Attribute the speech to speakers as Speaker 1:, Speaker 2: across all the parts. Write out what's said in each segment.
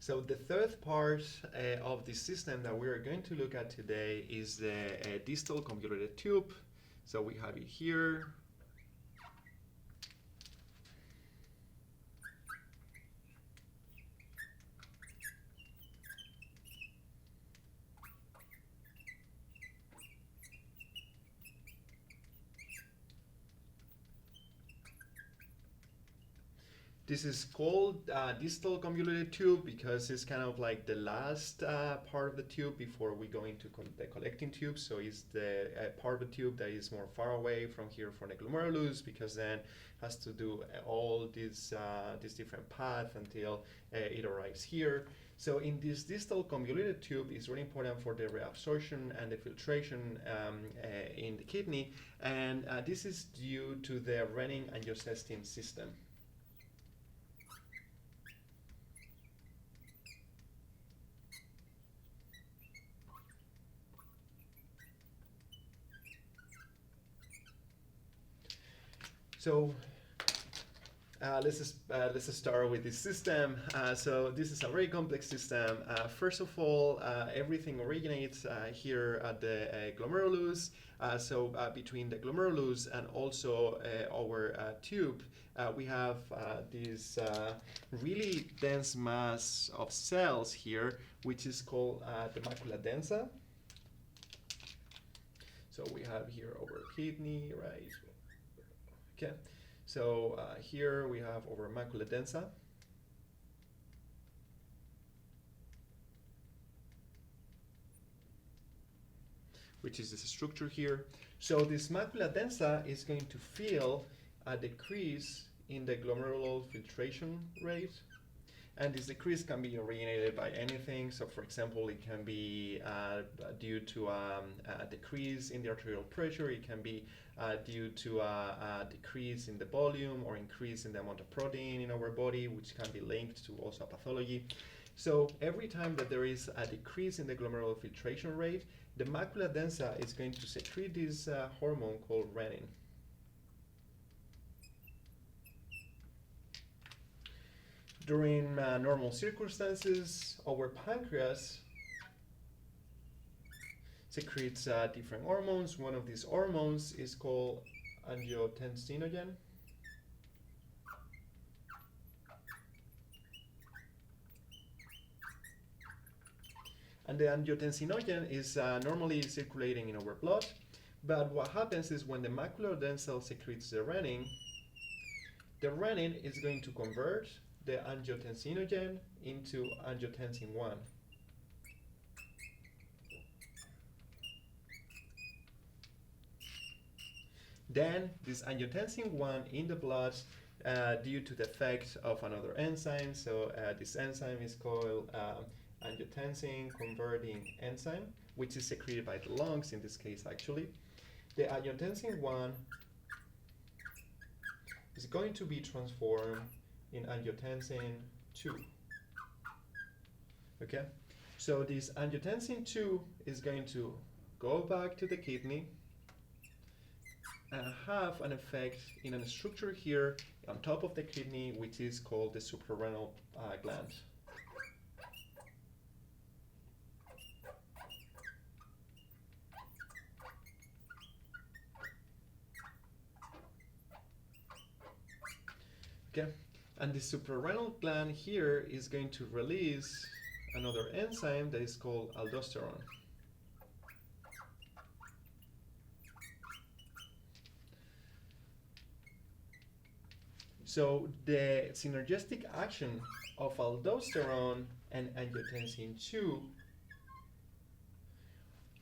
Speaker 1: So the third part of the system that we're going to look at today is the distal convoluted tube. So we have it here. This is called distal convoluted tube because it's kind of like the last part of the tube before we go into the collecting tube. So it's the part of the tube that is more far away from here from the glomerulus, because then has to do all these different paths until it arrives here. So in this distal convoluted tube is really important for the reabsorption and the filtration in the kidney, and this is due to the renin-angiotensin system. So let's start with this system. So this is a very complex system. First of all, everything originates here at the glomerulus. So between the glomerulus and also our tube, we have this really dense mass of cells here, which is called the macula densa. So we have here our kidney, right? Okay, so here we have our macula densa. Which is this structure here. So this macula densa is going to feel a decrease in the glomerular filtration rate. And this decrease can be originated by anything. So for example, it can be due to a decrease in the arterial pressure. It can be due to a decrease in the volume or increase in the amount of protein in our body, which can be linked to also pathology. So every time that there is a decrease in the glomerular filtration rate, the macula densa is going to secrete this hormone called renin. During normal circumstances, our pancreas secretes different hormones. One of these hormones is called angiotensinogen. And the angiotensinogen is normally circulating in our blood, but what happens is when the macular densa secretes the renin is going to convert the angiotensinogen into angiotensin 1. Then this angiotensin 1 in the blood, due to the effect of another enzyme, so this enzyme is called angiotensin converting enzyme, which is secreted by the lungs in this case actually. The angiotensin 1 is going to be transformed in angiotensin 2. Okay, so this angiotensin 2 is going to go back to the kidney and have an effect in a structure here on top of the kidney, which is called the suprarenal gland. Okay. And the suprarenal gland here is going to release another enzyme that is called aldosterone. So the synergistic action of aldosterone and angiotensin 2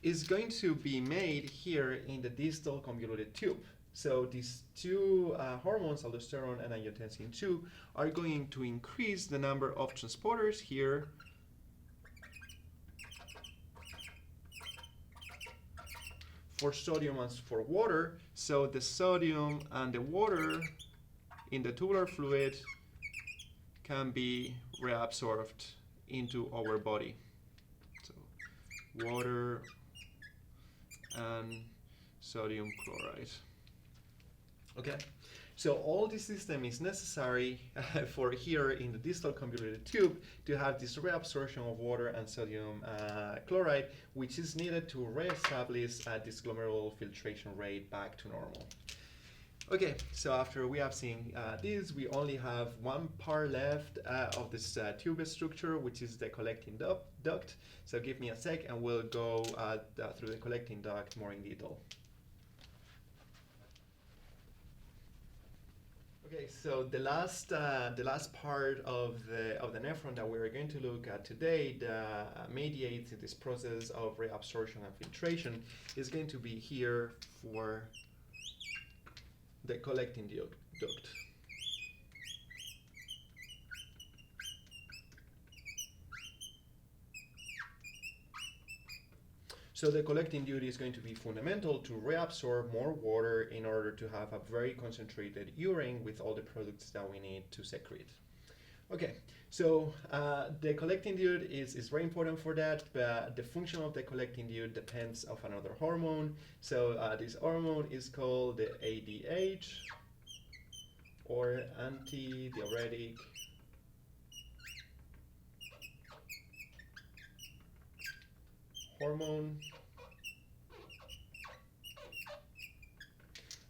Speaker 1: is going to be made here in the distal convoluted tube. So these two hormones, aldosterone and angiotensin 2, are going to increase the number of transporters here for sodium and for water. So the sodium and the water in the tubular fluid can be reabsorbed into our body. So water and sodium chloride. Okay, So all this system is necessary for here in the distal convoluted tube to have this reabsorption of water and sodium chloride, which is needed to reestablish this glomerular filtration rate back to normal. Okay, so after we have seen this, we only have one part left of this tube structure, which is the collecting duct. So give me a sec and we'll go through the collecting duct more in detail. Okay, so the last part of the nephron that we're going to look at today that mediates this process of reabsorption and filtration is going to be here for the collecting duct. So the collecting duct is going to be fundamental to reabsorb more water in order to have a very concentrated urine with all the products that we need to secrete. Okay, so the collecting duct is very important for that, but the function of the collecting duct depends on another hormone. So this hormone is called the ADH, or antidiuretic hormone.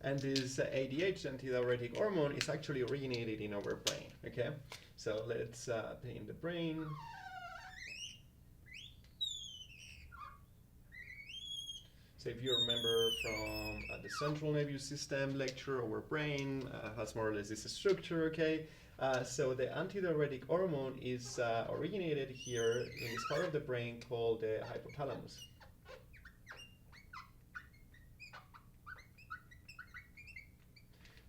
Speaker 1: And this ADH, antidiuretic hormone, is actually originated in our brain, okay? So let's paint the brain. So if you remember from the central nervous system lecture, our brain has more or less this structure, okay? So the antidiuretic hormone is originated here in this part of the brain called the hypothalamus.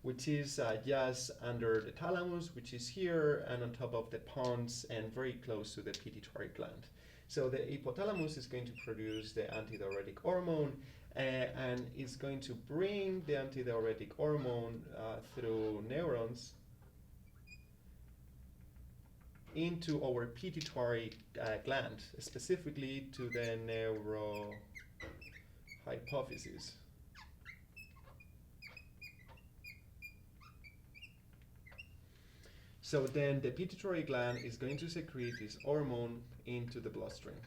Speaker 1: Which is just under the thalamus, which is here, and on top of the pons, and very close to the pituitary gland. So the hypothalamus is going to produce the antidiuretic hormone, and is going to bring the antidiuretic hormone through neurons into our pituitary gland, specifically to the neurohypophysis. So then the pituitary gland is going to secrete this hormone into the bloodstream.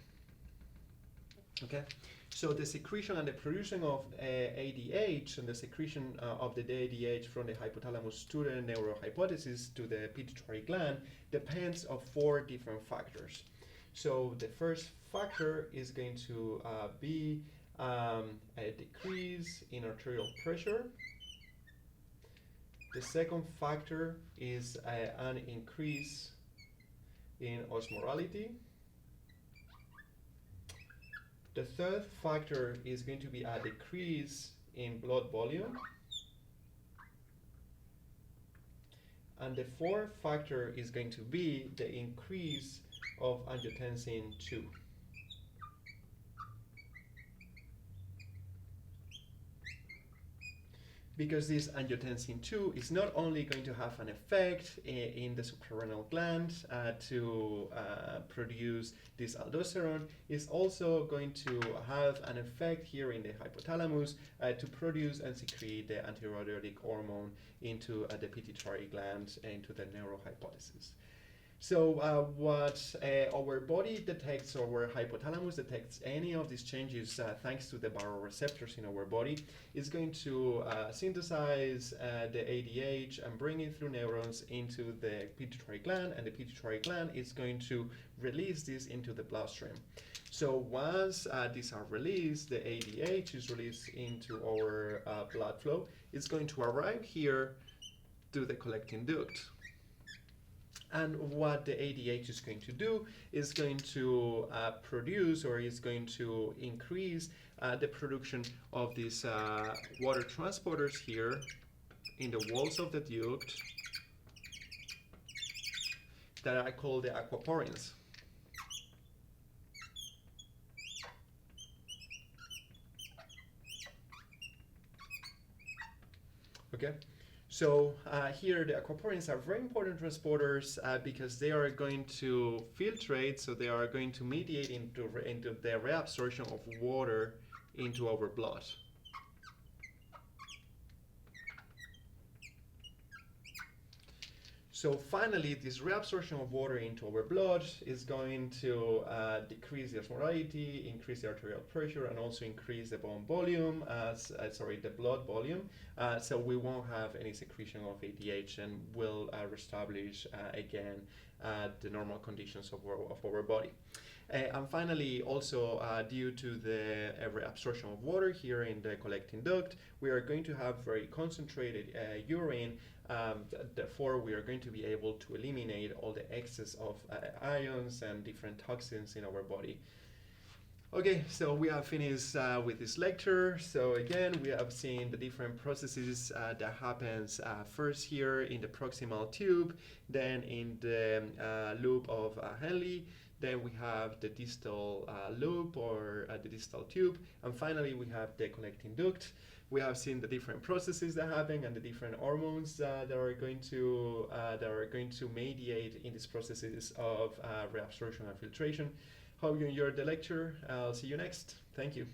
Speaker 1: Okay, so the secretion and the producing of ADH and the secretion of the ADH from the hypothalamus to the neurohypophysis to the pituitary gland depends on 4 different factors. So the first factor is going to be a decrease in arterial pressure. The second factor is an increase in osmolality. The third factor is going to be a decrease in blood volume. And the fourth factor is going to be the increase of angiotensin II. Because this angiotensin II is not only going to have an effect in the suprarenal gland to produce this aldosterone, it's also going to have an effect here in the hypothalamus to produce and secrete the antidiuretic hormone into the pituitary gland and into the neurohypophysis. So what our body detects, our hypothalamus detects any of these changes thanks to the baroreceptors in our body, is going to synthesize the ADH and bring it through neurons into the pituitary gland, and the pituitary gland is going to release this into the bloodstream. So once these are released, the ADH is released into our blood flow. It's going to arrive here to the collecting duct. And what the ADH is going to do is going to produce, or is going to increase the production of these water transporters here in the walls of the duct that I call the aquaporins. Okay. So here the aquaporins are very important transporters because they are going to filtrate, so they are going to mediate into the reabsorption of water into our blood. So finally, this reabsorption of water into our blood is going to decrease the osmolality, increase the arterial pressure, and also increase the bone volume, the blood volume. So we won't have any secretion of ADH, and will reestablish again the normal conditions of our body. And finally, also due to the reabsorption of water here in the collecting duct, we are going to have very concentrated urine. Therefore, we are going to be able to eliminate all the excess of ions and different toxins in our body. Okay, so we have finished with this lecture. So again, we have seen the different processes that happens first here in the proximal tube, then in the loop of Henle, then we have the distal loop or the distal tube, and finally we have the collecting duct. We have seen the different processes that happen and the different hormones that are going to mediate in these processes of reabsorption and filtration. Hope you enjoyed the lecture. I'll see you next. Thank you.